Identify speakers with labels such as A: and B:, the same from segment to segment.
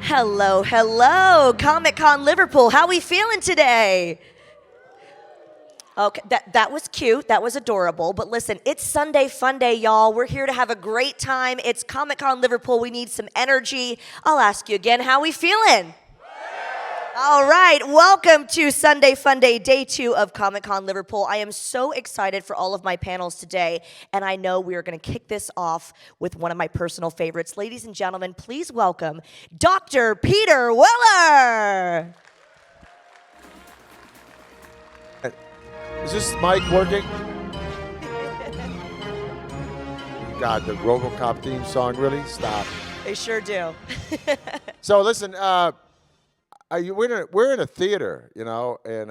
A: Hello, hello, Comic-Con Liverpool. How we feeling today? Okay, that was cute. That was adorable. But listen, it's Sunday Fun Day, y'all. We're here to have a great time. It's Comic-Con Liverpool. We need some energy. I'll ask you again, how we feeling? All right, welcome to Sunday Fun Day, day 2 of Comic-Con Liverpool. I am so excited for all of my panels today, and I know we are going to kick this off with one of my personal favorites. Ladies and gentlemen, please welcome Dr. Peter Weller.
B: Is this mic working? God, the Robocop theme song, really? Stop.
A: They sure do.
B: So listen, we're in a theater, you know, and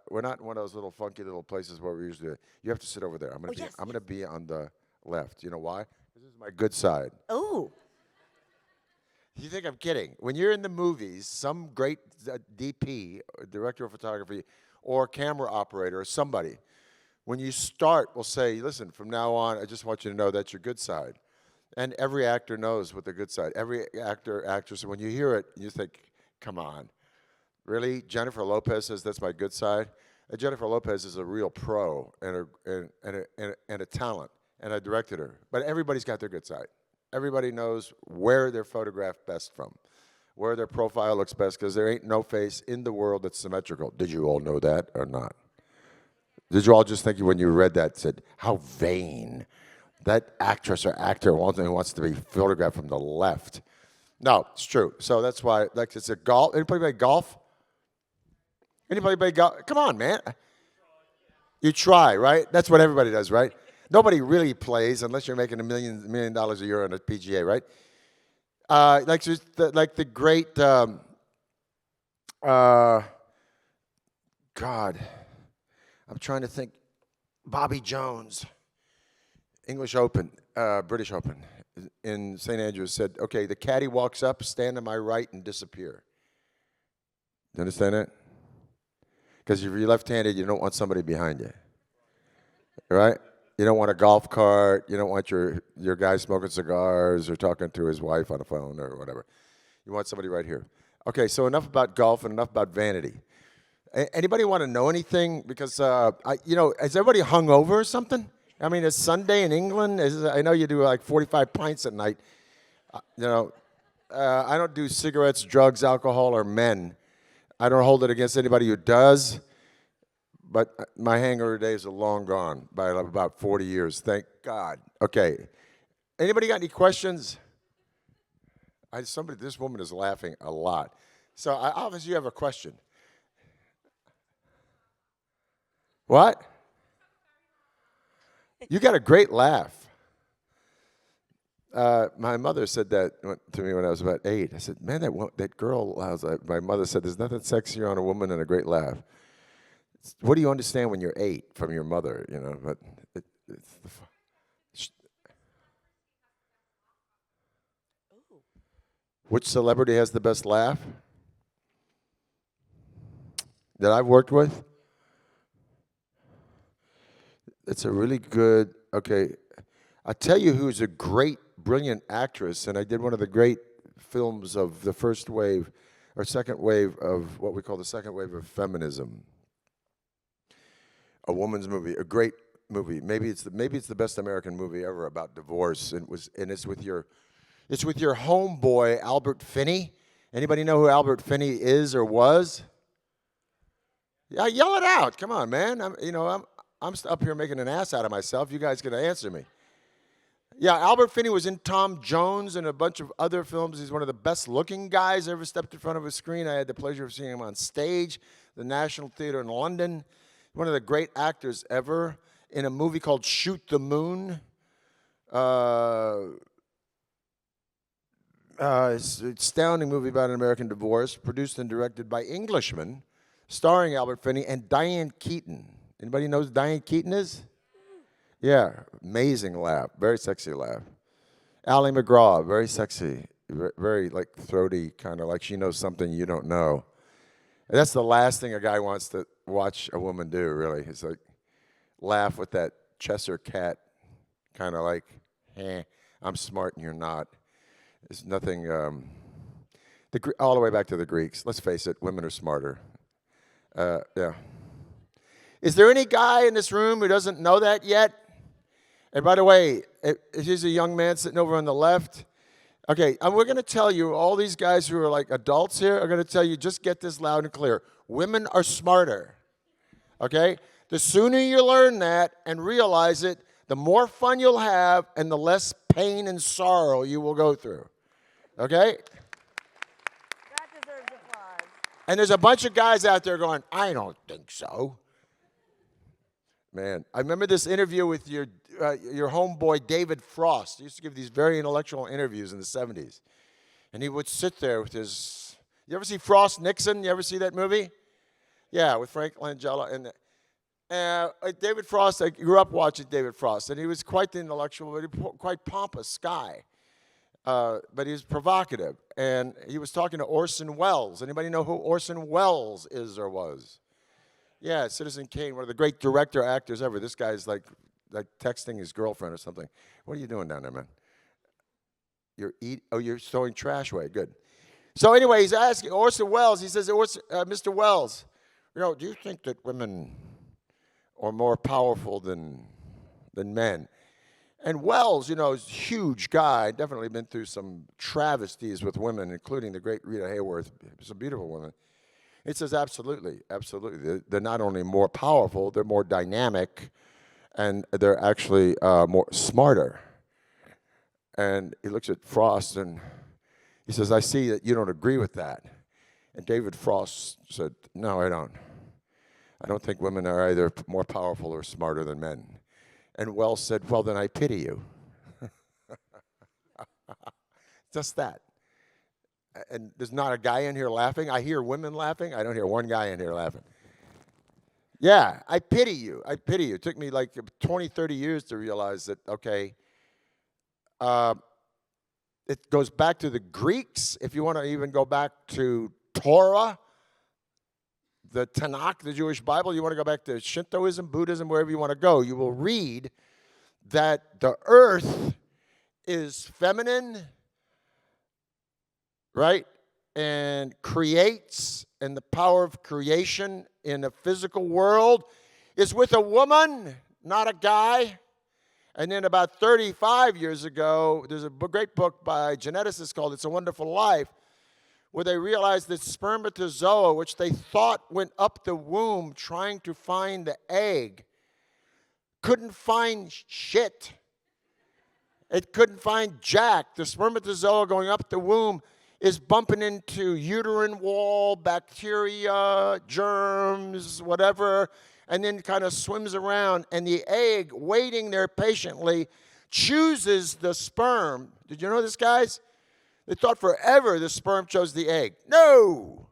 B: we're not in one of those little funky little places where we usually. You have to sit over there. I'm gonna be on the left. You know why? This is my good side.
A: Oh.
B: You think I'm kidding? When you're in the movies, some great DP, director of photography, or camera operator, or somebody, when you start, will say, "Listen, from now on, I just want you to know that's your good side." And every actor knows what the good side. Every actor, actress, when you hear it, you think, "Come on, really?" Jennifer Lopez says that's my good side. Jennifer Lopez is a real pro and a talent, and I directed her. But everybody's got their good side. Everybody knows where they're photographed best from, where their profile looks best, because there ain't no face in the world that's symmetrical. Did you all know that or not? Did you all just think when you read that, said, how vain. That actress or actor wants to be photographed from the left. No, it's true. So that's why, like, it's a golf. Anybody play golf? Anybody play golf? Come on, man. You try, right? That's what everybody does, right? Nobody really plays unless you're making $1 million a year on a PGA, right? Like the great, God, I'm trying to think. Bobby Jones, English Open, British Open, in St. Andrews said, okay, the caddy walks up, stand to my right, and disappear. You understand that? Because if you're left-handed, you don't want somebody behind you, right? You don't want a golf cart. You don't want your guy smoking cigars or talking to his wife on the phone or whatever. You want somebody right here. Okay, so enough about golf and enough about vanity. Anybody want to know anything? Because, is everybody hungover or something? I mean, it's Sunday in England. I know you do like 45 pints at night. I don't do cigarettes, drugs, alcohol, or men. I don't hold it against anybody who does. But my hangover days are long gone by about 40 years. Thank God. Okay. Anybody got any questions? This woman is laughing a lot. So obviously you have a question. What? You got a great laugh. My mother said that to me when I was about 8. I said, man, that girl, my mother said, there's nothing sexier on a woman than a great laugh. What do you understand when you're 8 from your mother, you know? But which celebrity has the best laugh that I've worked with? It's a really good, okay. I'll tell you who's a great, brilliant actress, and I did one of the great films of the first wave, or second wave of what we call the second wave of feminism. A woman's movie, a great movie. Maybe it's the best American movie ever about divorce. It's with your homeboy Albert Finney. Anybody know who Albert Finney is or was? Yeah, yell it out. Come on, man. I'm up here making an ass out of myself. You guys gonna answer me? Yeah, Albert Finney was in Tom Jones and a bunch of other films. He's one of the best-looking guys ever stepped in front of a screen. I had the pleasure of seeing him on stage, the National Theatre in London. One of the great actors ever in a movie called Shoot the Moon. It's an astounding movie about an American divorce, produced and directed by Englishmen, starring Albert Finney and Diane Keaton. Anybody knows who Diane Keaton is? Yeah, amazing laugh, very sexy laugh. Ally McGraw, very sexy, very like throaty, kind of like she knows something you don't know. And that's the last thing a guy wants to watch a woman do, really. It's like laugh with that Cheshire cat, kind of like, I'm smart and you're not. There's nothing, All the way back to the Greeks. Let's face it, women are smarter. Yeah. Is there any guy in this room who doesn't know that yet? And by the way, here's a young man sitting over on the left. Okay, we're going to tell you, all these guys who are like adults here are going to tell you, just get this loud and clear. Women are smarter. Okay? The sooner you learn that and realize it, the more fun you'll have and the less pain and sorrow you will go through. Okay?
A: That deserves applause.
B: And there's a bunch of guys out there going, I don't think so. Man, I remember this interview with your homeboy David Frost. He used to give these very intellectual interviews in the 70s. And he would sit there with his, you ever see Frost Nixon? You ever see that movie? Yeah, with Frank Langella. And David Frost, I grew up watching David Frost. And he was quite the intellectual, but quite pompous guy. But he was provocative. And he was talking to Orson Welles. Anybody know who Orson Welles is or was? Yeah, Citizen Kane, one of the great director actors ever. This guy's like texting his girlfriend or something. What are you doing down there, man? You're throwing trash away. Good. So anyway, he's asking Orson Welles. He says, Mr. Welles, do you think that women are more powerful than men? And Welles, is a huge guy. Definitely been through some travesties with women, including the great Rita Hayworth. She's a beautiful woman. It says, absolutely, absolutely. They're not only more powerful, they're more dynamic, and they're actually more smarter. And he looks at Frost, and he says, I see that you don't agree with that. And David Frost said, no, I don't. I don't think women are either more powerful or smarter than men. And Wells said, well, then I pity you. Just that. And there's not a guy in here laughing. I hear women laughing. I don't hear one guy in here laughing. Yeah, I pity you. I pity you. It took me like 20, 30 years to realize that, okay, it goes back to the Greeks. If you want to even go back to Torah, the Tanakh, the Jewish Bible, you want to go back to Shintoism, Buddhism, wherever you want to go, you will read that the earth is feminine, right? And creates, and the power of creation in the physical world is with a woman, not a guy. And then about 35 years ago, there's a great book by geneticists called It's a Wonderful Life, where they realized that spermatozoa, which they thought went up the womb trying to find the egg, couldn't find shit. It couldn't find jack. The spermatozoa going up the womb is bumping into uterine wall, bacteria, germs, whatever, and then kind of swims around. And the egg, waiting there patiently, chooses the sperm. Did you know this, guys? They thought forever the sperm chose the egg. No!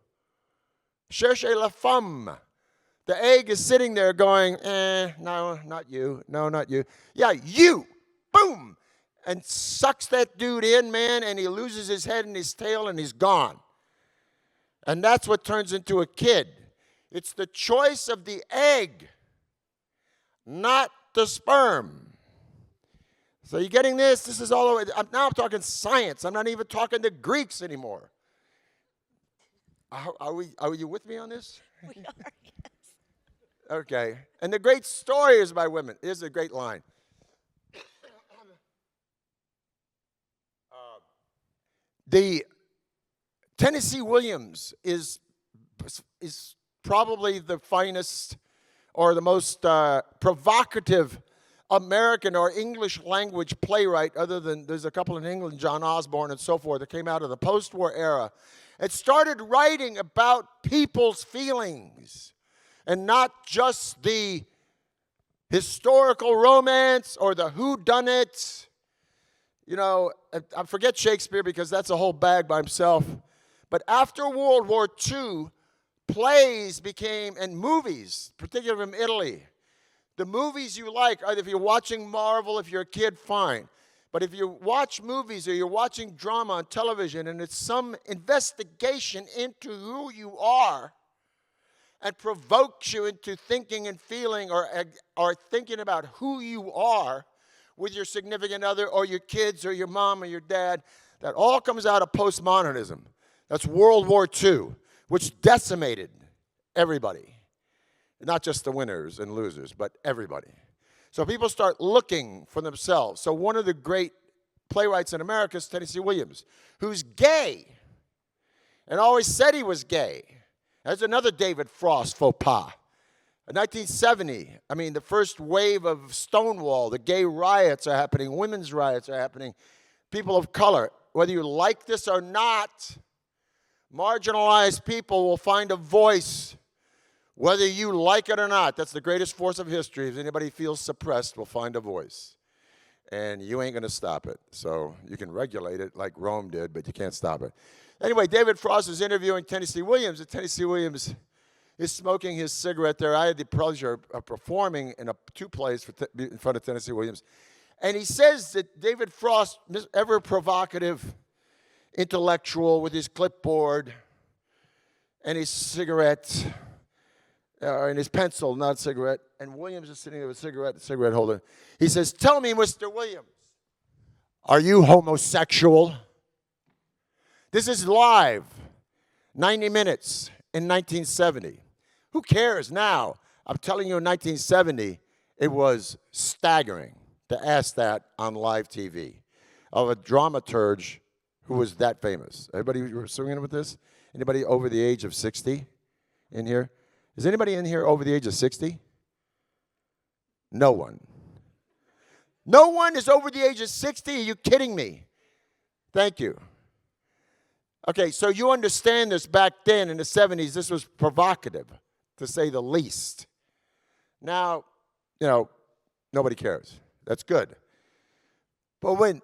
B: Cherchez la femme. The egg is sitting there going, no, not you. No, not you. Yeah, you. Boom! And sucks that dude in, man, and he loses his head and his tail, and he's gone. And that's what turns into a kid. It's the choice of the egg, not the sperm. So you getting this? This is all over. Now I'm talking science. I'm not even talking the Greeks anymore. Are you with me on this?
A: We are, yes.
B: Okay. And the great story is by women. Here's a great line. The Tennessee Williams is probably the finest or the most provocative American or English language playwright, other than there's a couple in England, John Osborne and so forth, that came out of the post-war era. It started writing about people's feelings and not just the historical romance or the whodunit. I forget Shakespeare because that's a whole bag by himself. But after World War II, plays became, and movies, particularly from Italy, the movies you like, either if you're watching Marvel, if you're a kid, fine. But if you watch movies or you're watching drama on television and it's some investigation into who you are and provokes you into thinking and feeling or thinking about who you are with your significant other or your kids or your mom or your dad, that all comes out of postmodernism. That's World War II, which decimated everybody. Not just the winners and losers, but everybody. So people start looking for themselves. So one of the great playwrights in America is Tennessee Williams, who's gay and always said he was gay. There's another David Frost faux pas. In 1970, the first wave of Stonewall, the gay riots are happening, women's riots are happening, people of color. Whether you like this or not, marginalized people will find a voice, whether you like it or not. That's the greatest force of history. If anybody feels suppressed, will find a voice. And you ain't going to stop it. So you can regulate it like Rome did, but you can't stop it. Anyway, David Frost is interviewing Tennessee Williams, and Tennessee Williams is smoking his cigarette there. I had the pleasure of performing in two plays in front of Tennessee Williams. And he says that David Frost, ever provocative, intellectual with his clipboard and his cigarette, and his pencil, not cigarette, and Williams is sitting there with a cigarette holder. He says, "Tell me, Mr. Williams, are you homosexual?" This is live, 90 minutes in 1970. Who cares now? I'm telling you, in 1970, it was staggering to ask that on live TV of a dramaturge who was that famous. Everybody swinging with this? Anybody over the age of 60 in here? Is anybody in here over the age of 60? No one. No one is over the age of 60? Are you kidding me? Thank you. Okay, so you understand this back then in the 70s, this was provocative, to say the least. Now, nobody cares. That's good. But when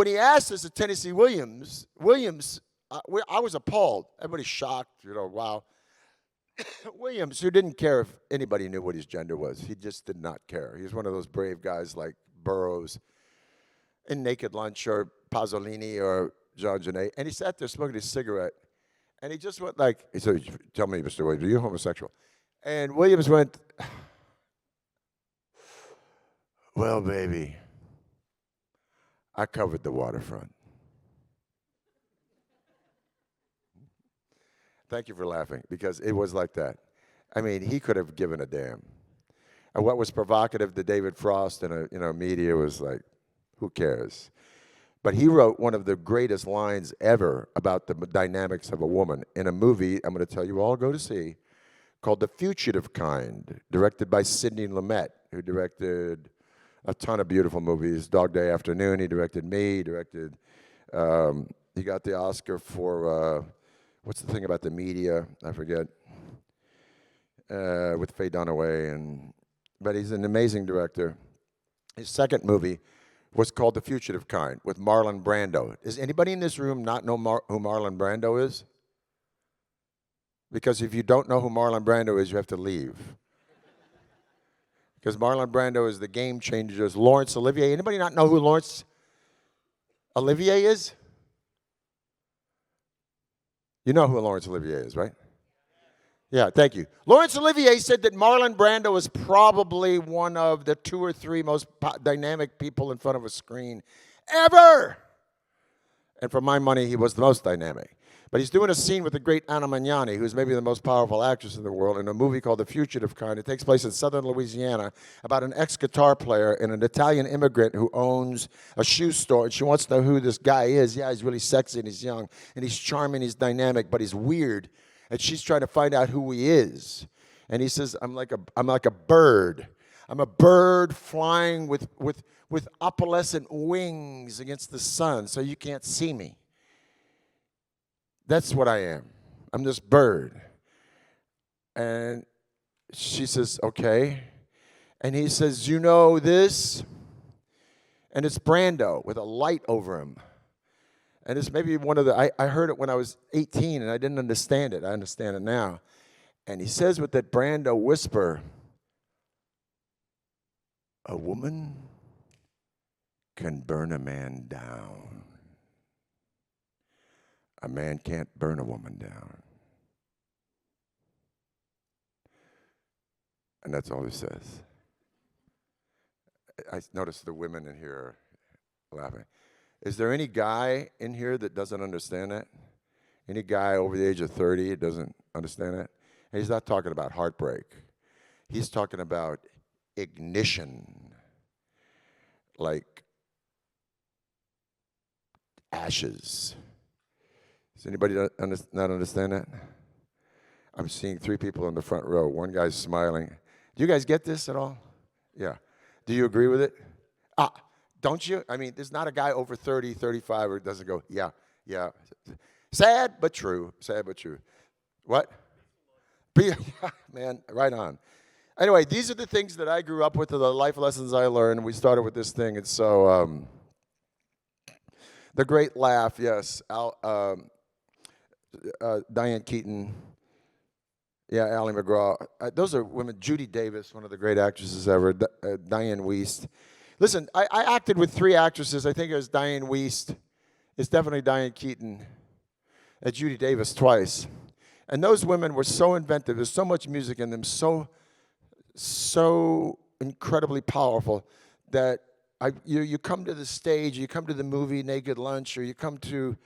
B: he asked this to Tennessee Williams, I was appalled. Everybody's shocked, wow. Williams, who didn't care if anybody knew what his gender was. He just did not care. He was one of those brave guys like Burroughs in Naked Lunch or Pasolini or Jean Genet. And he sat there smoking his cigarette. And he just went he said, "Tell me, Mr. Williams, are you homosexual?" And Williams went, "Well, baby, I covered the waterfront." Thank you for laughing, because it was like that. He could have given a damn. And what was provocative to David Frost and media was like, who cares? But he wrote one of the greatest lines ever about the dynamics of a woman in a movie I'm going to tell you all go to see, called The Fugitive Kind, directed by Sidney Lumet, who directed a ton of beautiful movies. Dog Day Afternoon, he directed Me, he got the Oscar for... what's the thing about the media? I forget. With Faye Dunaway, but he's an amazing director. His second movie was called The Fugitive Kind with Marlon Brando. Does anybody in this room not know who Marlon Brando is? Because if you don't know who Marlon Brando is, you have to leave. Because Marlon Brando is the game changer. Is Laurence Olivier. Anybody not know who Laurence Olivier is? You know who Laurence Olivier is, right? Yeah, thank you. Laurence Olivier said that Marlon Brando is probably one of the 2 or 3 most dynamic people in front of a screen ever. And for my money, he was the most dynamic. But he's doing a scene with the great Anna Magnani, who's maybe the most powerful actress in the world, in a movie called The Fugitive Kind. It takes place in southern Louisiana about an ex-guitar player and an Italian immigrant who owns a shoe store. And she wants to know who this guy is. Yeah, he's really sexy and he's young and he's charming, he's dynamic, but he's weird. And she's trying to find out who he is. And he says, I'm like a bird. I'm a bird flying with opalescent wings against the sun, so you can't see me. That's what I am. I'm this bird. And she says, okay. And he says, you know this? And it's Brando with a light over him. And it's maybe one of the, I heard it when I was 18 and I didn't understand it. I understand it now. And he says with that Brando whisper, a woman can burn a man down. A man can't burn a woman down. And that's all he says. I noticed the women in here are laughing. Is there any guy in here that doesn't understand that? Any guy over the age of 30 doesn't understand that. And he's not talking about heartbreak. He's talking about ignition, like ashes. Does anybody not understand that? I'm seeing 3 people in the front row. One guy's smiling. Do you guys get this at all? Yeah. Do you agree with it? Don't you? I mean, there's not a guy over 30, 35 who doesn't go, yeah, yeah. Sad but true. Sad but true. What? Man, right on. Anyway, these are the things that I grew up with, the life lessons I learned. We started with this thing, and so the great laugh, yes. Diane Keaton, yeah, Ally McGraw. Those are women. Judy Davis, one of the great actresses ever. Diane Wiest. Listen, I acted with 3 actresses. I think it was Diane Wiest. It's definitely Diane Keaton. Judy Davis twice. And those women were so inventive. There's so much music in them, so incredibly powerful that you come to the stage, you come to the movie Naked Lunch, or you come to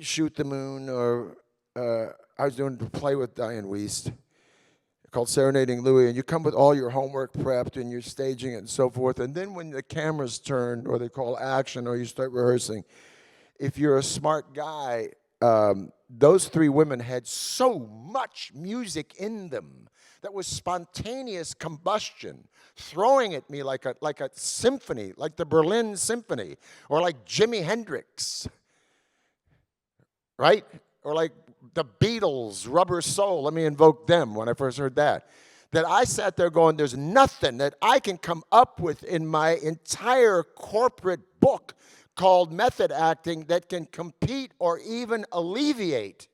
B: Shoot the Moon, or I was doing a play with Diane Wiest called Serenading Louis, and you come with all your homework prepped and you're staging it and so forth, and then when the cameras turn, or they call action, or you start rehearsing, if you're a smart guy, those 3 women had so much music in them that was spontaneous combustion, throwing at me like a symphony, like the Berlin Symphony, or like Jimi Hendrix, right? Or like the Beatles, Rubber Soul. Let me invoke them when I first heard that. That I sat there going, there's nothing that I can come up with in my entire corporate book called method acting that can compete or even alleviate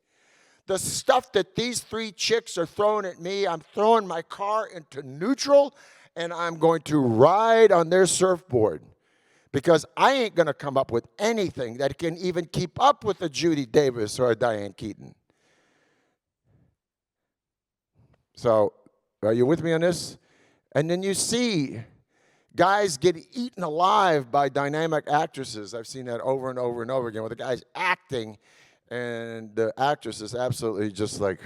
B: the stuff that these 3 chicks are throwing at me. I'm throwing my car into neutral, and I'm going to ride on their surfboard, because I ain't going to come up with anything that can even keep up with a Judy Davis or a Diane Keaton. So, are you with me on this? And then you see guys get eaten alive by dynamic actresses. I've seen that over and over and over again, where the guy's acting and the actress is absolutely just like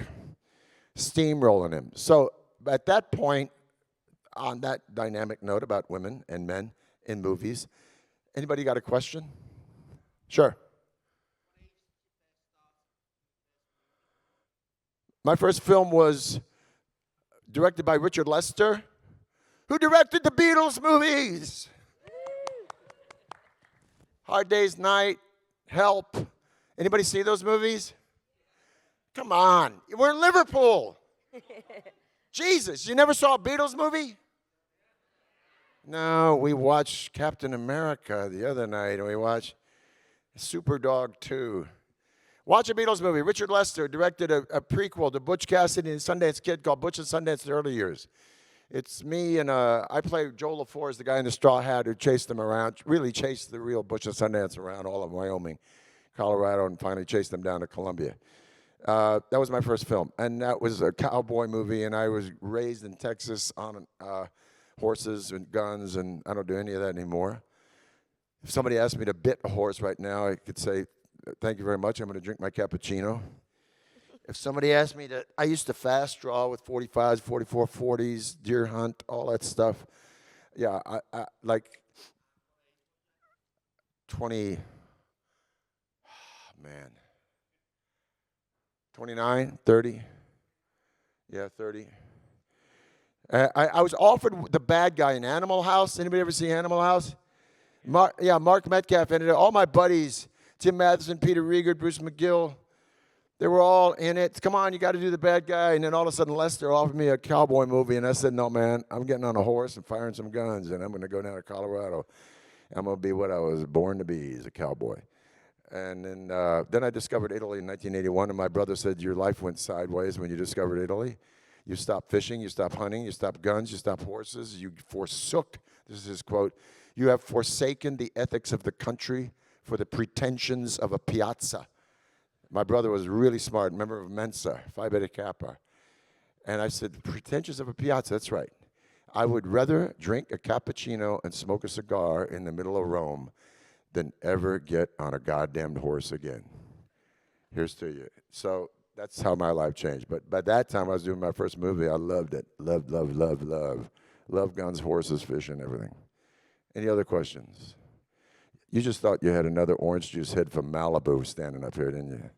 B: steamrolling him. So at that point, on that dynamic note about women and men in movies, anybody got a question? Sure. My first film was directed by Richard Lester, who directed the Beatles movies. Hard Day's Night, Help. Anybody see those movies? Come on, we're in Liverpool. Jesus, you never saw a Beatles movie? No, we watched Captain America the other night, and we watched Superdog 2. Watch a Beatles movie. Richard Lester directed a prequel to Butch Cassidy and Sundance Kid called Butch and Sundance in the Early Years. It's me and I play Joel LaForge, as the guy in the straw hat who chased them around, really chased the real Butch and Sundance around all of Wyoming, Colorado, and finally chased them down to Columbia. That was my first film, and that was a cowboy movie, and I was raised in Texas on horses and guns, and I don't do any of that anymore. If somebody asked me to bit a horse right now, I could say, thank you very much, I'm going to drink my cappuccino. If somebody asked me I used to fast draw with 45s, 44 40s, deer hunt, all that stuff. Yeah, I like 20, man, 29, 30. Yeah, 30. I was offered the bad guy in Animal House. Anybody ever see Animal House? Mark Metcalf ended it. All my buddies, Tim Matheson, Peter Riegert, Bruce McGill, they were all in it. Come on, you got to do the bad guy. And then all of a sudden, Lester offered me a cowboy movie, and I said, no, man, I'm getting on a horse and firing some guns, and I'm going to go down to Colorado. I'm going to be what I was born to be, as a cowboy. And then I discovered Italy in 1981, and my brother said, your life went sideways when you discovered Italy. You stopped fishing, you stopped hunting, you stopped guns, you stopped horses, you forsook, this is his quote, you have forsaken the ethics of the country for the pretensions of a piazza. My brother was really smart, member of Mensa, Phi Beta Kappa. And I said, the pretensions of a piazza, that's right. I would rather drink a cappuccino and smoke a cigar in the middle of Rome than ever get on a goddamned horse again. Here's to you. So that's how my life changed. But by that time, I was doing my first movie. I loved it. Loved, loved, loved, loved. Loved guns, horses, fishing, everything. Any other questions? You just thought you had another orange juice head from Malibu standing up here, didn't you?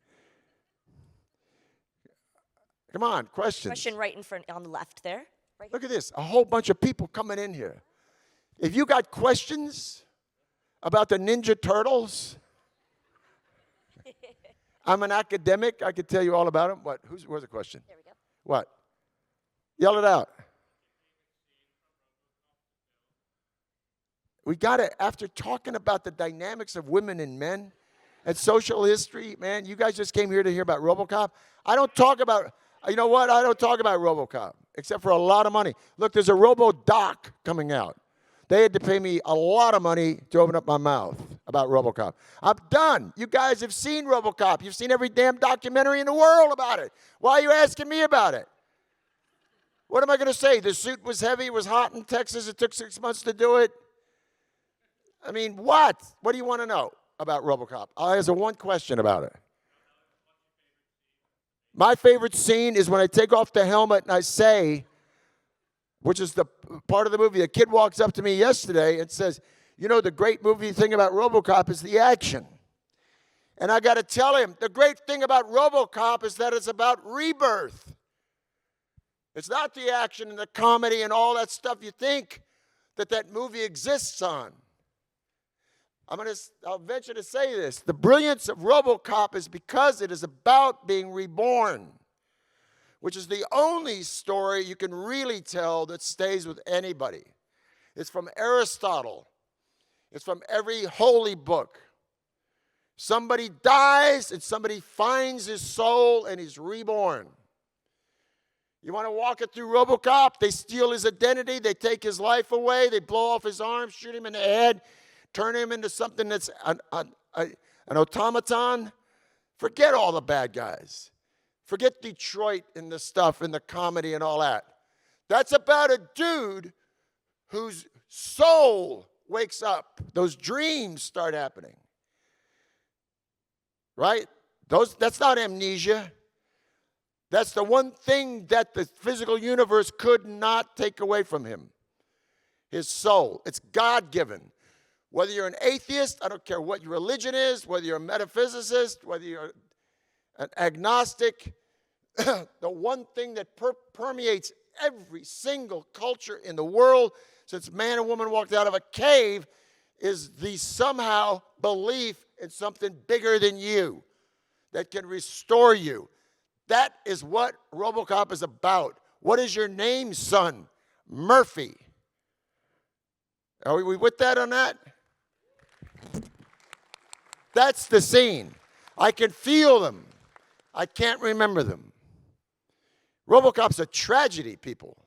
B: Come on, questions.
A: Question right in front on the left there. Right.
B: Look at this. A whole bunch of people coming in here. If you got questions about the Ninja Turtles, I'm an academic. I could tell you all about them. What? Where's the question?
A: There we go.
B: What? Yell it out. We got to, after talking about the dynamics of women and men and social history, man, you guys just came here to hear about Robocop. I don't talk about, you know what? I don't talk about Robocop, except for a lot of money. Look, there's a Robo-doc coming out. They had to pay me a lot of money to open up my mouth about Robocop. I'm done. You guys have seen Robocop. You've seen every damn documentary in the world about it. Why are you asking me about it? What am I going to say? The suit was heavy. It was hot in Texas. It took 6 months to do it. I mean, what? What do you want to know about Robocop? I'll answer one question about it. My favorite scene is when I take off the helmet and I say, which is the part of the movie, a kid walks up to me yesterday and says, you know, the great movie thing about Robocop is the action. And I got to tell him, the great thing about Robocop is that it's about rebirth. It's not the action and the comedy and all that stuff you think that movie exists on. I'll venture to say this. The brilliance of Robocop is because it is about being reborn, which is the only story you can really tell that stays with anybody. It's from Aristotle. It's from every holy book. Somebody dies and somebody finds his soul and he's reborn. You want to walk it through Robocop? They steal his identity. They take his life away. They blow off his arm, shoot him in the head, turn him into something that's an automaton. Forget all the bad guys. Forget Detroit and the stuff and the comedy and all that. That's about a dude whose soul wakes up. Those dreams start happening. Right? That's not amnesia. That's the one thing that the physical universe could not take away from him. His soul. It's God-given. Whether you're an atheist, I don't care what your religion is, whether you're a metaphysicist, whether you're an agnostic, the one thing that permeates every single culture in the world since man and woman walked out of a cave is the somehow belief in something bigger than you that can restore you. That is what Robocop is about. What is your name, son? Murphy. Are we with that on that? That's the scene. I can feel them. I can't remember them. Robocop's a tragedy, people.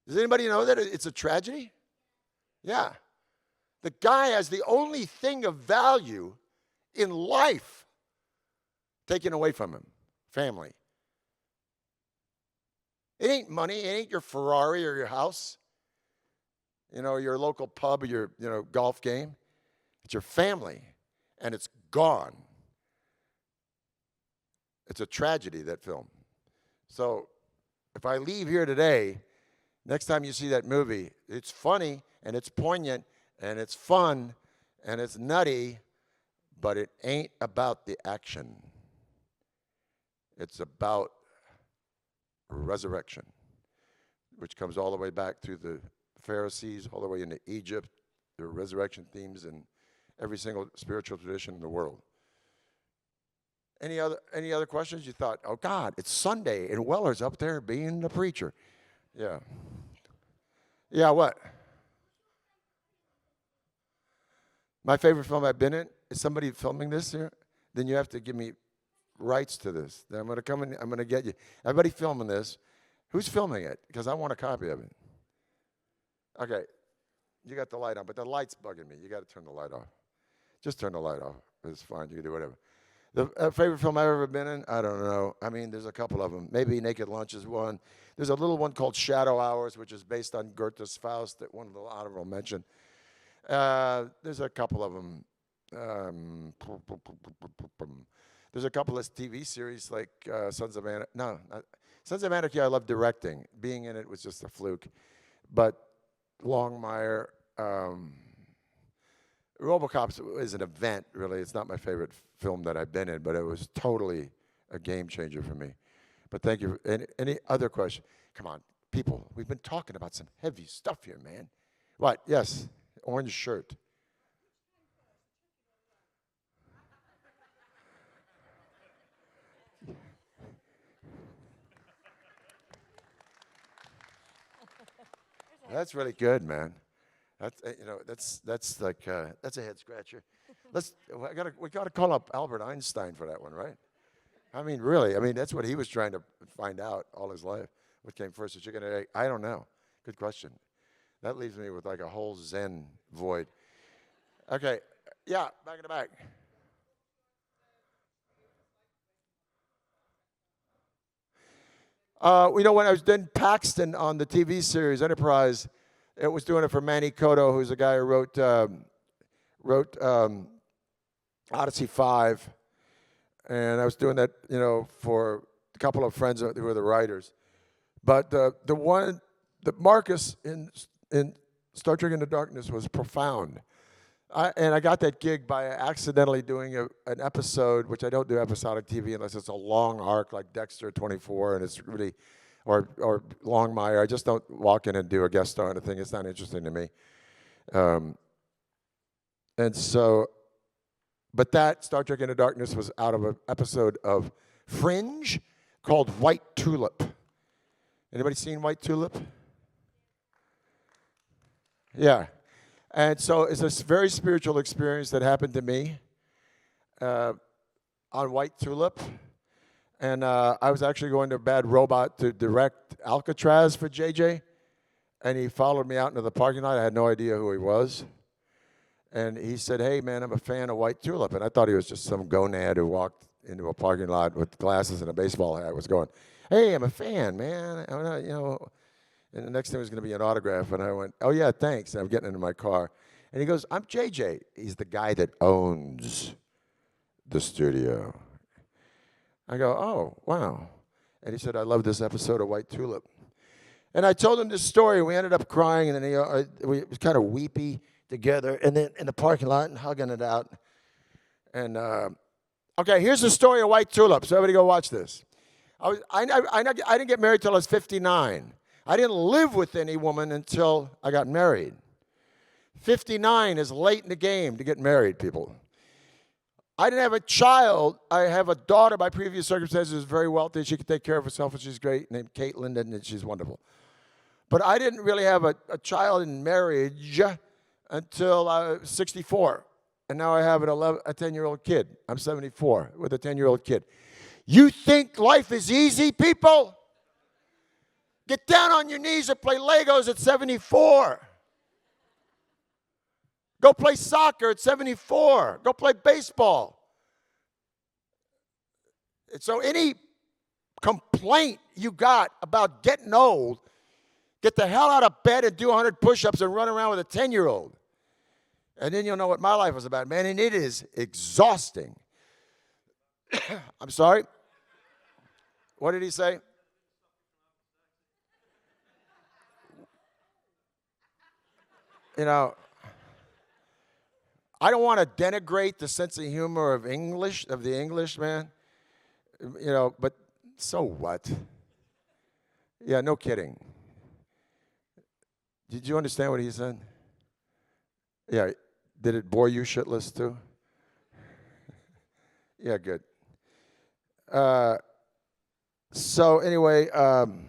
B: Does anybody know that it's a tragedy? Yeah. The guy has the only thing of value in life taken away from him. Family. It ain't money. It ain't your Ferrari or your house. You know, your local pub or your golf game. It's your family. And it's gone. It's a tragedy, that film. So if I leave here today, next time you see that movie, it's funny and it's poignant and it's fun and it's nutty, but it ain't about the action. It's about resurrection, which comes all the way back to the Pharisees, all the way into Egypt. There are resurrection themes in every single spiritual tradition in the world. Any other questions? You thought, oh God, it's Sunday and Weller's up there being the preacher. Yeah. Yeah, what? My favorite film I've been in, is somebody filming this here? Then you have to give me rights to this. Then I'm going to come in, I'm going to get you. Everybody filming this. Who's filming it? Because I want a copy of it. Okay. You got the light on, but the light's bugging me. You got to turn the light off. Just turn the light off. It's fine. You can do whatever. The favorite film I've ever been in? I don't know. I mean, there's a couple of them. Maybe Naked Lunch is one. There's a little one called Shadow Hours, which is based on Goethe's Faust that one of the honorable mention. There's a couple of them. There's a couple of TV series like Sons of Anarchy. No, Sons of Anarchy I love directing. Being in it was just a fluke. But Longmire, Robocop is an event, really. It's not my favorite film that I've been in, but it was totally a game changer for me. But thank you. Any other question? Come on, people. We've been talking about some heavy stuff here, man. What? Yes, orange shirt. That's really good, man. That's that's like that's a head scratcher. We gotta call up Albert Einstein for that one, right? I mean, really. I mean, that's what he was trying to find out all his life. What came first, the chicken or egg? I don't know. Good question. That leaves me with like a whole Zen void. Okay, yeah, back in the back. When I was doing Paxton on the TV series Enterprise, it was doing it for Manny Cotto, who's a guy who wrote Odyssey 5. And I was doing that, for a couple of friends who were the writers. But the one, the Marcus in Star Trek Into Darkness was profound. And I got that gig by accidentally doing an episode, which I don't do episodic TV unless it's a long arc like Dexter 24, and it's really, or Longmire. I just don't walk in and do a guest star on a thing. It's not interesting to me. And so, but that Star Trek Into Darkness was out of an episode of Fringe called White Tulip. Anybody seen White Tulip? Yeah. And so it's a very spiritual experience that happened to me on White Tulip. And I was actually going to Bad Robot to direct Alcatraz for JJ. And he followed me out into the parking lot. I had no idea who he was. And he said, "Hey, man, I'm a fan of White Tulip." And I thought he was just some gonad who walked into a parking lot with glasses and a baseball hat. Was going, "Hey, I'm a fan, man." And the next thing was going to be an autograph. And I went, "Oh, yeah, thanks." And I'm getting into my car. And he goes, "I'm JJ. He's the guy that owns the studio." I go, "Oh, wow." And he said, "I love this episode of White Tulip." And I told him this story. We ended up crying, and then we was kind of weepy together, and then in the parking lot and hugging it out. And, okay, here's the story of White Tulip. So everybody go watch this. I didn't get married till I was 59. I didn't live with any woman until I got married. 59 is late in the game to get married, people. I didn't have a child. I have a daughter by previous circumstances who's very wealthy. She can take care of herself, and she's great, named Caitlin, and she's wonderful. But I didn't really have a child in marriage until I was 64. And now I have a 10-year-old kid. I'm 74 with a 10-year-old kid. You think life is easy, people? Get down on your knees and play Legos at 74. Go play soccer at 74. Go play baseball. So any complaint you got about getting old, get the hell out of bed and do 100 push-ups and run around with a 10-year-old. And then you'll know what my life was about, man. And it is exhausting. I'm sorry? What did he say? I don't want to denigrate the sense of humor of the English, man. But so what? Yeah, no kidding. Did you understand what he said? Yeah. Did it bore you shitless too? Yeah, good. So anyway, I'm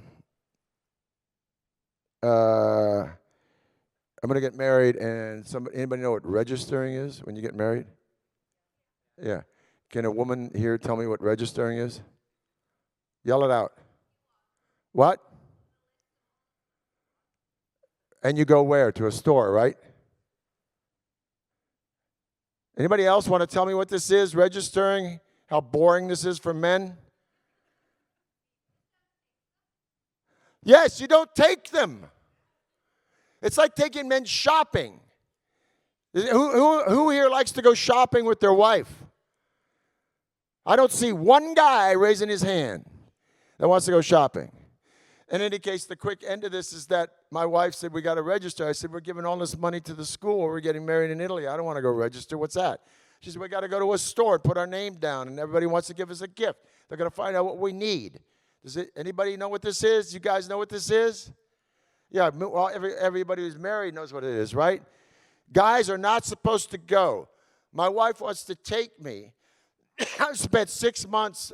B: going to get married, and anybody know what registering is when you get married? Yeah. Can a woman here tell me what registering is? Yell it out. What? And you go where? To a store, right? Anybody else want to tell me what this is, registering? How boring this is for men? Yes, you don't take them. It's like taking men shopping. Who here likes to go shopping with their wife? I don't see one guy raising his hand that wants to go shopping. In any case, the quick end of this is that my wife said, we got to register. I said, we're giving all this money to the school. We're getting married in Italy. I don't want to go register. What's that? She said, we got to go to a store and put our name down, and everybody wants to give us a gift. They're going to find out what we need. Anybody know what this is? You guys know what this is? Yeah, well, everybody who's married knows what it is, right? Guys are not supposed to go. My wife wants to take me. I've spent 6 months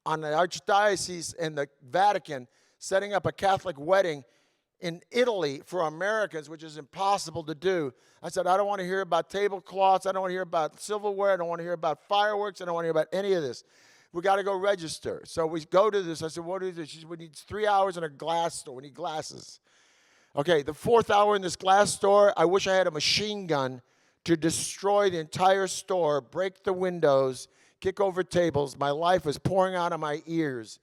B: on the Archdiocese in the Vatican setting up a Catholic wedding in Italy for Americans, which is impossible to do. I said, I don't want to hear about tablecloths. I don't want to hear about silverware. I don't want to hear about fireworks. I don't want to hear about any of this. We got to go register. So we go to this. I said, what is it? She said, we need 3 hours in a glass store. We need glasses. Okay, the 4th hour in this glass store, I wish I had a machine gun to destroy the entire store, break the windows, kick over tables. My life is pouring out of my ears.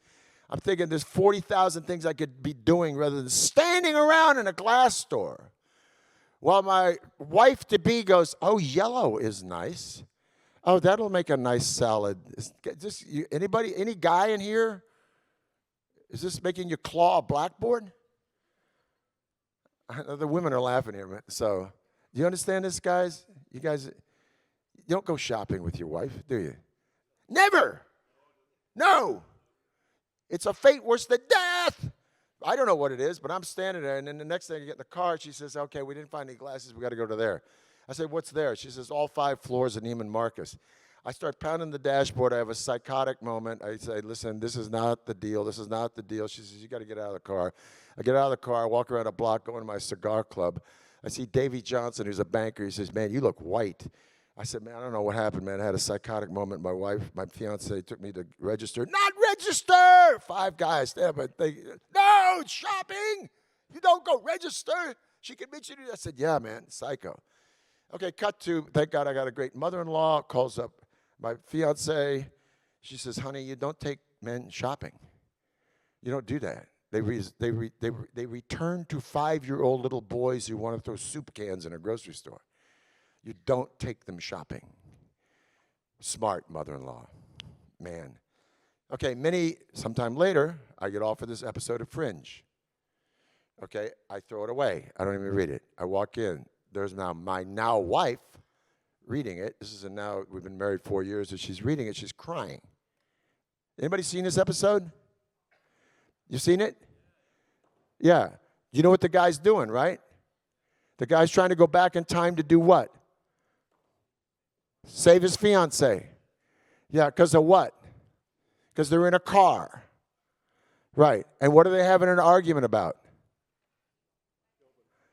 B: I'm thinking there's 40,000 things I could be doing rather than standing around in a glass store. While my wife-to-be goes, oh, yellow is nice. Oh, that'll make a nice salad. Any guy in here? Is this making you claw a blackboard? The women are laughing here. So, do you understand this, guys? You guys, you don't go shopping with your wife, do you? Never. No. It's a fate worse than death. I don't know what it is, but I'm standing there, and then the next thing I get in the car, she says, okay, we didn't find any glasses. We got to go to there. I said, what's there? She says, all 5 floors in Neiman Marcus. I start pounding the dashboard. I have a psychotic moment. I say, listen, this is not the deal. This is not the deal. She says, you got to get out of the car. I get out of the car. I walk around a block, go into my cigar club. I see Davy Johnson, who's a banker. He says, man, you look white. I said, man, I don't know what happened, man. I had a psychotic moment. My wife, my fiance, took me to register. Not register! 5 guys there, but no, it's shopping. You don't go register. She can meet you. I said, yeah, man, psycho. Okay, cut to, thank God I got a great mother-in-law, calls up my fiance. She says, honey, you don't take men shopping. You don't do that. They return to 5-year-old little boys who want to throw soup cans in a grocery store. You don't take them shopping. Smart mother-in-law. Man. Okay, sometime later, I get offered this episode of Fringe. Okay, I throw it away. I don't even read it. I walk in. There's now my now wife reading it. We've been married 4 years, and she's reading it. She's crying. Anybody seen this episode? You seen it? Yeah. You know what the guy's doing, right? The guy's trying to go back in time to do what? Save his fiance. Yeah, because of what? Because they're in a car. Right. And what are they having an argument about?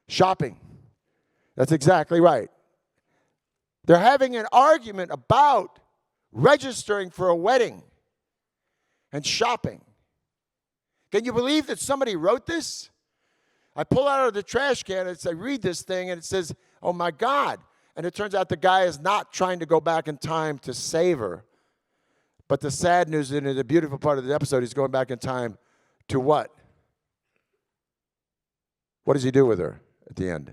B: Shopping. That's exactly right. They're having an argument about registering for a wedding and shopping. Can you believe that somebody wrote this? I pull out of the trash can and I read this thing and it says, oh my God. And it turns out the guy is not trying to go back in time to save her. But the sad news and the beautiful part of the episode, he's going back in time to what? What does he do with her at the end?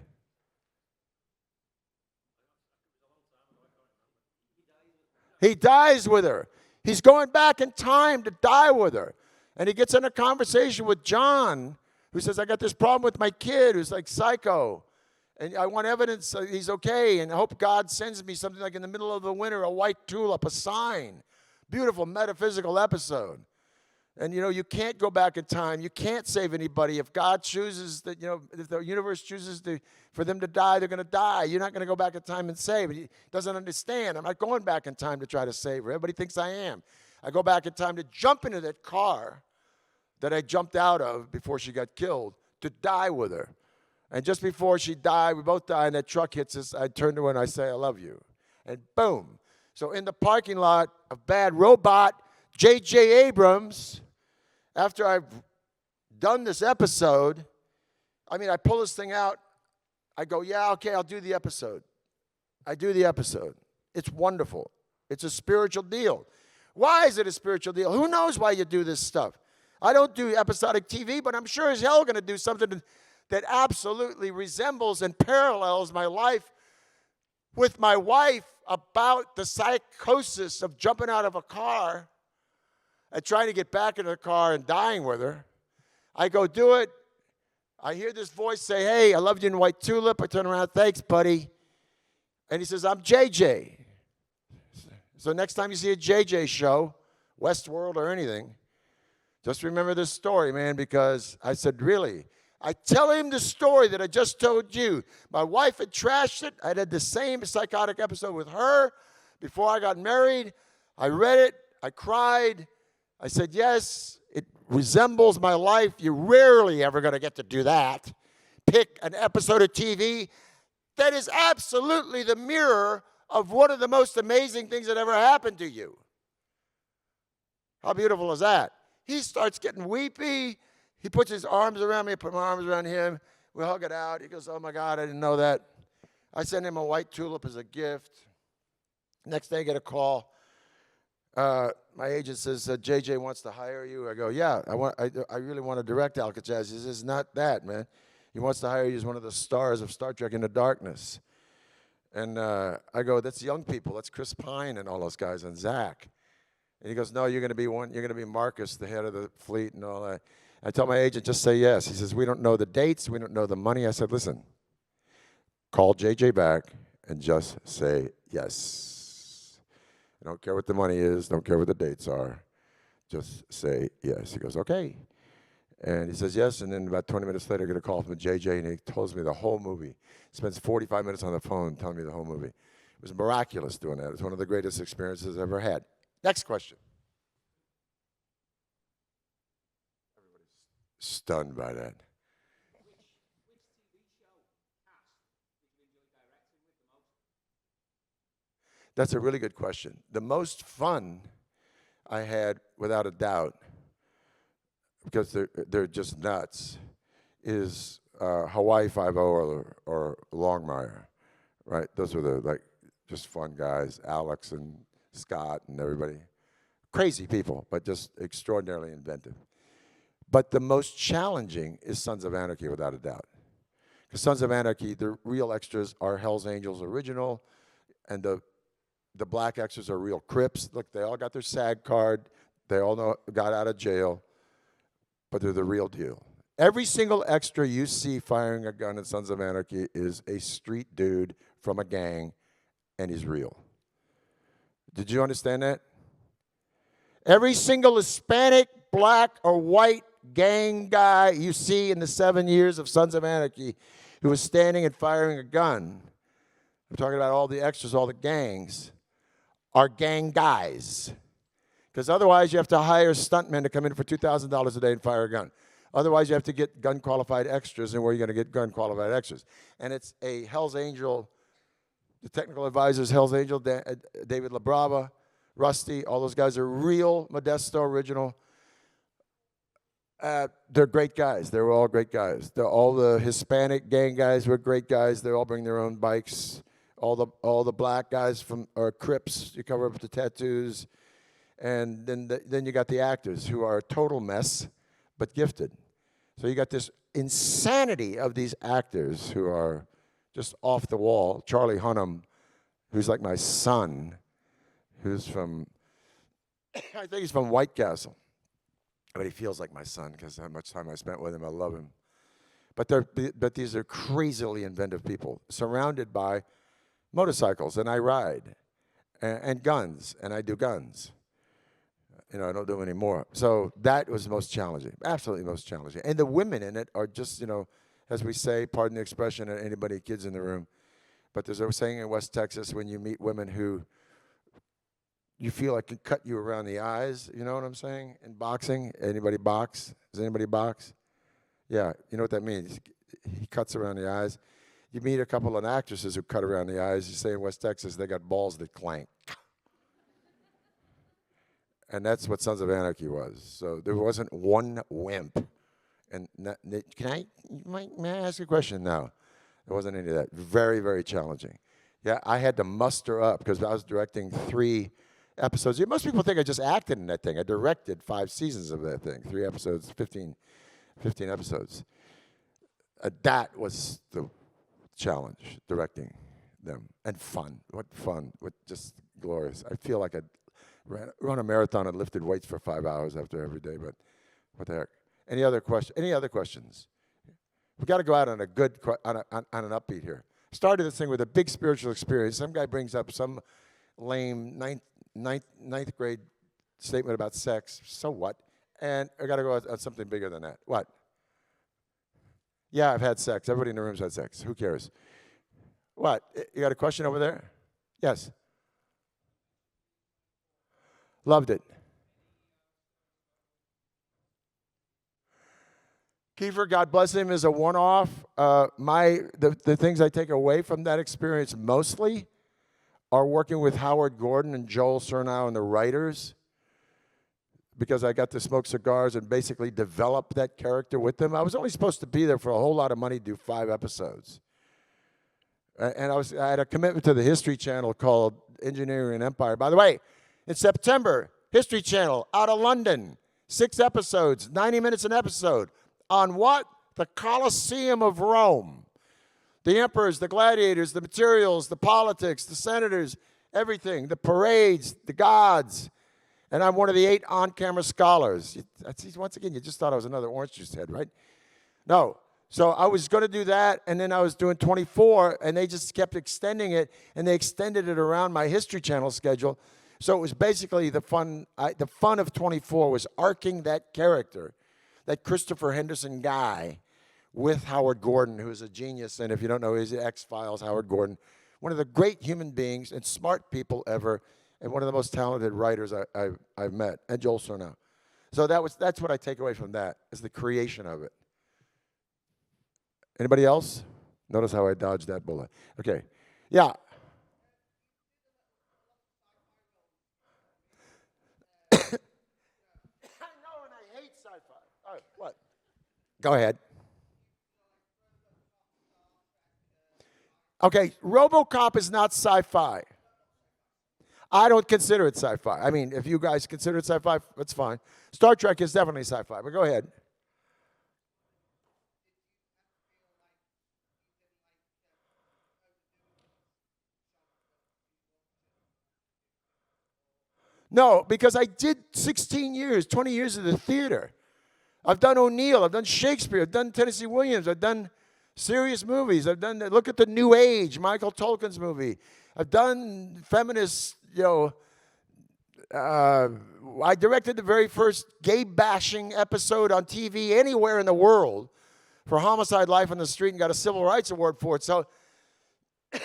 B: He dies with her. He's going back in time to die with her. And he gets in a conversation with John, who says, I got this problem with my kid who's like psycho. And I want evidence he's okay. And I hope God sends me something like in the middle of the winter, a white tulip, a sign. Beautiful metaphysical episode. And, you can't go back in time. You can't save anybody. If God chooses that, if the universe chooses for them to die, they're going to die. You're not going to go back in time and save. He doesn't understand. I'm not going back in time to try to save her. Everybody thinks I am. I go back in time to jump into that car that I jumped out of before she got killed to die with her. And just before she died, we both die, and that truck hits us. I turn to her and I say, I love you. And boom. So in the parking lot of Bad Robot, J.J. Abrams, after I've done this episode, I pull this thing out. I go, yeah, okay, I'll do the episode. I do the episode. It's wonderful. It's a spiritual deal. Why is it a spiritual deal? Who knows why you do this stuff? I don't do episodic TV, but I'm sure as hell going to do something that absolutely resembles and parallels my life with my wife about the psychosis of jumping out of a car and trying to get back into the car and dying with her. I go do it. I hear this voice say, hey, I loved you in White Tulip. I turn around, thanks, buddy. And he says, I'm JJ. So next time you see a JJ show, Westworld or anything, just remember this story, man, because I said, really? I tell him the story that I just told you. My wife had trashed it. I did the same psychotic episode with her before I got married. I read it. I cried. I said, yes, it resembles my life. You're rarely ever going to get to do that. Pick an episode of TV that is absolutely the mirror of one of the most amazing things that ever happened to you. How beautiful is that? He starts getting weepy. He puts his arms around me. I put my arms around him. We hug it out. He goes, oh, my God, I didn't know that. I sent him a white tulip as a gift. Next day, I get a call. My agent says, JJ wants to hire you. I go, yeah, I really want to direct Alcatraz. He says, not that, man. He wants to hire you as one of the stars of Star Trek Into Darkness. And I go, that's young people. That's Chris Pine and all those guys and Zach. And he goes, no, you're going to be one. You're going to be Marcus, the head of the fleet and all that. I tell my agent, just say yes. He says, we don't know the dates. We don't know the money. I said, listen, call JJ back and just say yes. I don't care what the money is. Don't care what the dates are. Just say yes. He goes, okay. And he says yes. And then about 20 minutes later, I get a call from JJ, and he tells me the whole movie. He spends 45 minutes on the phone telling me the whole movie. It was miraculous doing that. It was one of the greatest experiences I've ever had. Next question. Everybody's stunned by that. That's a really good question. The most fun I had, without a doubt, because they're just nuts, is Hawaii Five-0 or Longmire, right? Those were the just fun guys, Alex and Scott and everybody. Crazy people, but just extraordinarily inventive. But the most challenging is Sons of Anarchy, without a doubt. Because Sons of Anarchy, the real extras are Hell's Angels original, and the black extras are real Crips. Look, they all got their SAG card. They all got out of jail, but they're the real deal. Every single extra you see firing a gun in Sons of Anarchy is a street dude from a gang, and he's real. Did you understand that? Every single Hispanic, black, or white gang guy you see in the 7 years of Sons of Anarchy who was standing and firing a gun, I'm talking about all the extras, all the gangs, are gang guys. Because otherwise you have to hire stuntmen to come in for $2,000 a day and fire a gun. Otherwise you have to get gun-qualified extras, and where are you going to get gun-qualified extras? And it's a Hell's Angel, the technical advisors, Hell's Angel, David LaBrava, Rusty, all those guys are real Modesto original. They're great guys. They're all great guys. All the Hispanic gang guys were great guys. They all bring their own bikes. All the black guys are Crips. You cover up the tattoos. And then you got the actors who are a total mess, but gifted. So you got this insanity of these actors who are just off the wall. Charlie Hunnam, who's like my son, who's from, I think he's from White Castle. But he feels like my son because how much time I spent with him. I love him. But these are crazily inventive people surrounded by motorcycles, and I ride, and guns, and I do guns. I don't do them anymore. So that was the most challenging, absolutely most challenging. And the women in it are just, as we say, pardon the expression, anybody, kids in the room, but there's a saying in West Texas, when you meet women who you feel like can cut you around the eyes, you know what I'm saying? In boxing, anybody box? Does anybody box? Yeah, you know what that means. He cuts around the eyes. You meet a couple of actresses who cut around the eyes. You say in West Texas, they got balls that clank. And that's what Sons of Anarchy was. So there wasn't one wimp. And may I ask a question now? There wasn't any of that. Very, very challenging. Yeah, I had to muster up because I was directing 3 episodes. Most people think I just acted in that thing. I directed 5 seasons of that thing. 3 episodes, 15 episodes. That was the challenge, directing them. And fun. What fun. What just glorious. I feel like I run a marathon and lifted weights for 5 hours after every day, but what the heck. Any other questions? We got to go out on a good, on an upbeat here. Started this thing with a big spiritual experience. Some guy brings up some lame ninth grade statement about sex. So what? And I got to go on something bigger than that. What? Yeah, I've had sex. Everybody in the room's had sex. Who cares? What? You got a question over there? Yes. Loved it. Kiefer, God bless him, is a one-off. The things I take away from that experience mostly are working with Howard Gordon and Joel Surnow and the writers, because I got to smoke cigars and basically develop that character with them. I was only supposed to be there for a whole lot of money to do 5 episodes. And I had a commitment to the History Channel called Engineering an Empire. By the way, in September, History Channel out of London, 6 episodes, 90 minutes an episode. On what? The Colosseum of Rome. The emperors, the gladiators, the materials, the politics, the senators, everything, the parades, the gods. And I'm one of the 8 on-camera scholars. Once again, you just thought I was another orange juice head, right? No. So I was going to do that, and then I was doing 24, and they just kept extending it, and they extended it around my History Channel schedule. So it was basically the fun of 24 was arcing that character, that Christopher Henderson guy, with Howard Gordon, who is a genius. And if you don't know, he's the X-Files, Howard Gordon, one of the great human beings and smart people ever, and one of the most talented writers I've met, and Joel Surnow. So that's what I take away from that, is the creation of it. Anybody else? Notice how I dodged that bullet. Okay. Yeah. I know, and I hate sci-fi. All right, what? Go ahead. Okay, Robocop is not sci-fi. I don't consider it sci-fi. I mean, if you guys consider it sci-fi, that's fine. Star Trek is definitely sci-fi, but go ahead. No, because I did 16 years, 20 years of the theater. I've done O'Neill, I've done Shakespeare, I've done Tennessee Williams, I've done serious movies. Look at the New Age, Michael Tolkin's movie. I've done feminist, I directed the very first gay-bashing episode on TV anywhere in the world for Homicide: Life on the Street and got a Civil Rights Award for it. So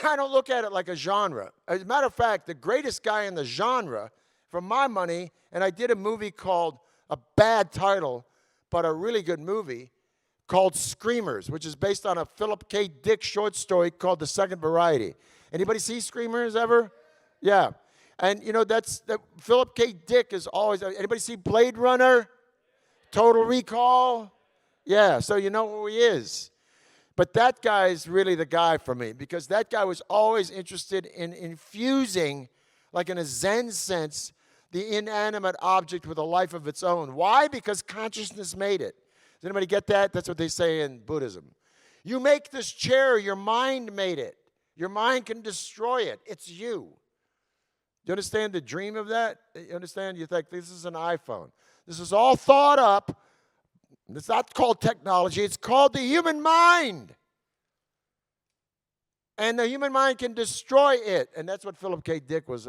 B: I don't look at it like a genre. As a matter of fact, the greatest guy in the genre, for my money, and I did a movie called, a bad title, but a really good movie, called Screamers, which is based on a Philip K. Dick short story called The Second Variety. Anybody see Screamers ever? Yeah. And, Philip K. Dick is always, anybody see Blade Runner? Total Recall? Yeah, so you know who he is. But that guy is really the guy for me, because that guy was always interested in infusing, like in a Zen sense, the inanimate object with a life of its own. Why? Because consciousness made it. Does anybody get that? That's what they say in Buddhism. You make this chair, your mind made it. Your mind can destroy it. It's you. Do you understand the dream of that? You understand? You think this is an iPhone. This is all thought up. It's not called technology. It's called the human mind. And the human mind can destroy it. And that's what Philip K. Dick was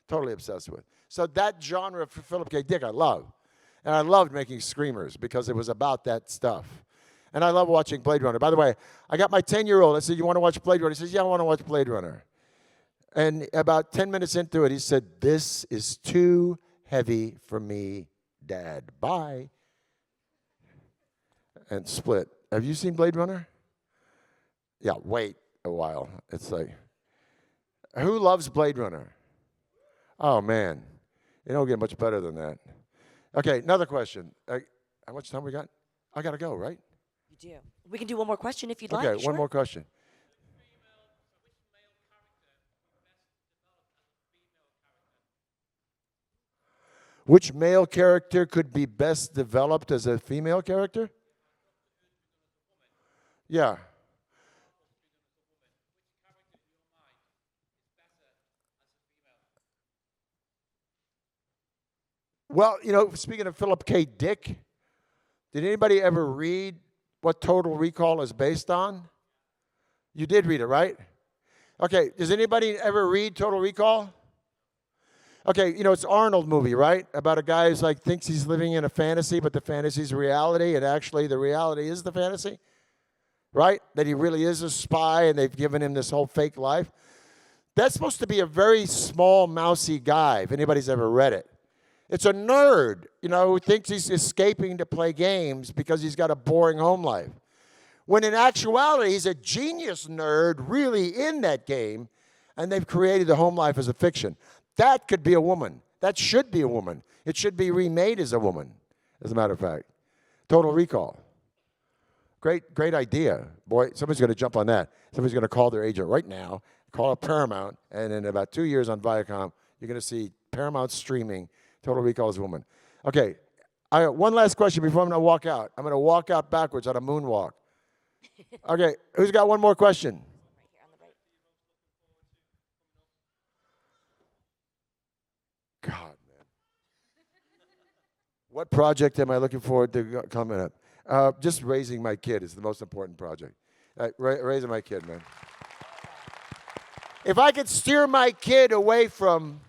B: totally obsessed with. So that genre for Philip K. Dick I love. And I loved making Screamers because it was about that stuff. And I love watching Blade Runner. By the way, I got my 10-year-old. I said, you want to watch Blade Runner? He says, yeah, I want to watch Blade Runner. And about 10 minutes into it, he said, this is too heavy for me, Dad. Bye. And split. Have you seen Blade Runner? Yeah, wait a while. It's like, who loves Blade Runner? Oh, man. It don't get much better than that. Okay, another question. How much time we got? I got to go, right?
A: You do. We can do one more question if you'd like.
B: Okay,
A: Sure.
B: one more question. Which male character could be best developed as a female character? Yeah. Well, speaking of Philip K. Dick, did anybody ever read what Total Recall is based on? You did read it, right? Okay, does anybody ever read Total Recall? Okay, it's Arnold movie, right? About a guy who's thinks he's living in a fantasy, but the fantasy's reality, and actually the reality is the fantasy, right? That he really is a spy, and they've given him this whole fake life. That's supposed to be a very small, mousy guy, if anybody's ever read it. It's a nerd, who thinks he's escaping to play games because he's got a boring home life. When in actuality, he's a genius nerd really in that game, and they've created the home life as a fiction. That could be a woman. That should be a woman. It should be remade as a woman, as a matter of fact. Total Recall. Great idea. Boy, somebody's going to jump on that. Somebody's going to call their agent right now, call up Paramount, and in about 2 years on Viacom, you're going to see Paramount streaming Total Recall as a woman. Okay, I got one last question before I'm going to walk out. I'm going to walk out backwards on a moonwalk. Okay, who's got one more question? God, man. What project am I looking forward to coming up? Just raising my kid is the most important project. Raising my kid, man. If I could steer my kid away from...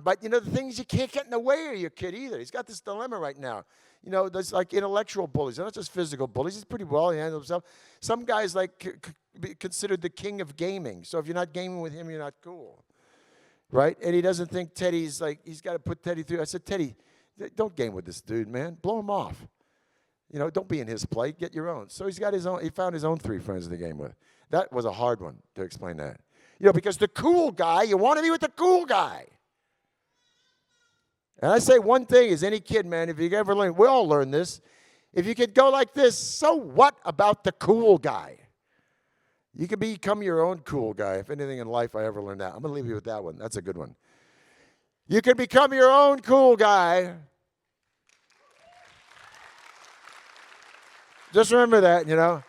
B: but, the things you can't get in the way of your kid either. He's got this dilemma right now. There's intellectual bullies. They're not just physical bullies. He's pretty well. He handles himself. Some guys considered the king of gaming. So if you're not gaming with him, you're not cool. Right? And he doesn't think Teddy's he's got to put Teddy through. I said, Teddy, don't game with this dude, man. Blow him off. Don't be in his play. Get your own. So he's got his own. He found his own 3 friends to game with. That was a hard one to explain that. Because the cool guy, you want to be with the cool guy. And I say one thing is any kid, man, if you ever learn, we all learn this. If you could go like this, so what about the cool guy? You can become your own cool guy. If anything in life I ever learned that. I'm going to leave you with that one. That's a good one. You can become your own cool guy. Just remember that,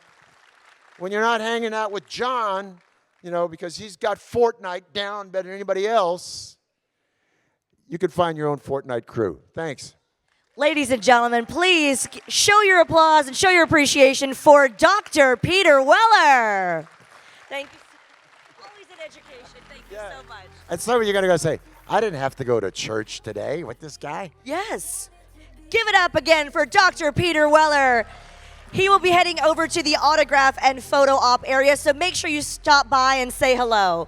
B: When you're not hanging out with John, because he's got Fortnite down better than anybody else, you could find your own Fortnite crew. Thanks.
A: Ladies and gentlemen, please show your applause and show your appreciation for Dr. Peter Weller. Thank you. Always an education. Thank you so much.
B: And some of you are going to go say, I didn't have to go to church today with this guy.
A: Yes. Give it up again for Dr. Peter Weller. He will be heading over to the autograph and photo op area, so make sure you stop by and say hello.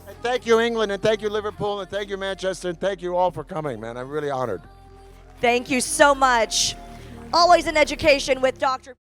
B: And thank you, England, and thank you, Liverpool, and thank you, Manchester, and thank you all for coming, man. I'm really honored.
A: Thank you so much. Always an education with Dr.